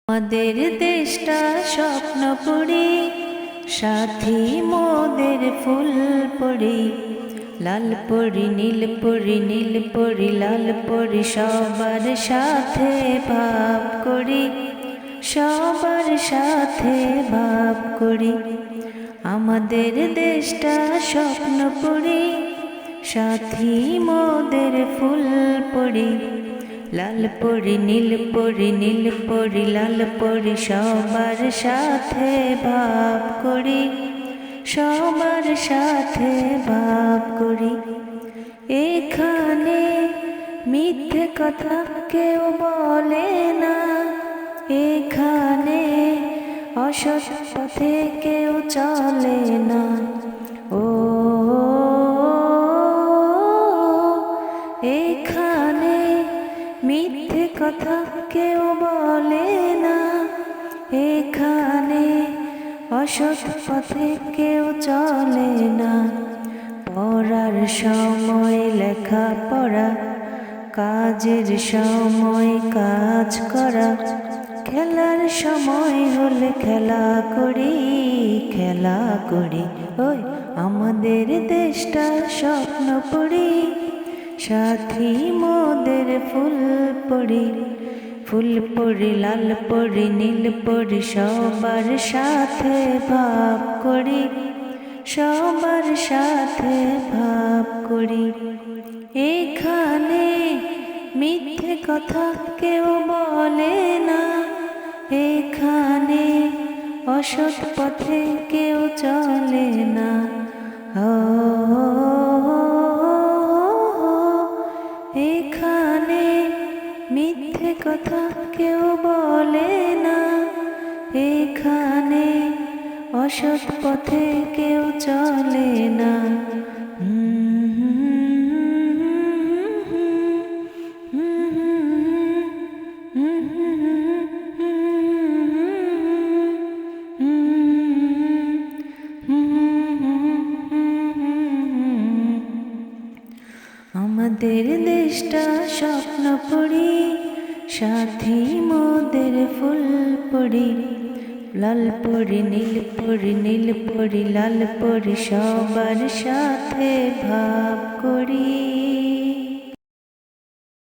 আমাদের দেশটা স্বপ্ন পড়ি, সাথী মোদের ফুল পড়ি, লাল পড়ি নীল পড়ি নীল পড়ি লাল পড়ি, সবার সাথে ভাব করি, সবার সাথে ভাব করি। আমাদের দেশটা স্বপ্ন পড়ি, সাথী মোদের ফুল পড়ি, লাল পড়ি নীল পড়ি নীল পড়ি লাল পড়ি, সবার সাথে ভাব করি, সবার সাথে ভাব করি। এখানে মিথ্যে কথা কেউ বলে না, এখানে অসৎ পথে কেউ চলে না। ও এখানে মিথ্যে কথা কেউ বলে না, এখানে অসৎ পথে কেউ চলে না। পড়ার সময় লেখা পড়া, কাজের সময় কাজ করা, খেলার সময় হলে খেলা করি, খেলা করি। ওই আমাদের দেশটা স্বপ্ন পড়ি, সাথী মোদের ফুল পড়ি, ফুল পড়ি লাল পড়ি নীল পড়ি, সবার সাথে ভাব করি, সবার সাথে ভাব করি। এখানে মিথ্যে কথা কেউ বলে না, এখানে অসৎ পথে কেউ চলে না। এখানে মিথ্যে কথা কেউ বলে না, এখানে অসৎ পথে কেউ চলে না। আমাদের দেশটা স্বপ্ন পড়ি, সাথী মোদের ফুল পড়ি, লাল পড়ি নীল পড়ি নীল পড়ি লাল পড়ি, সবার সাথে ভাব করি।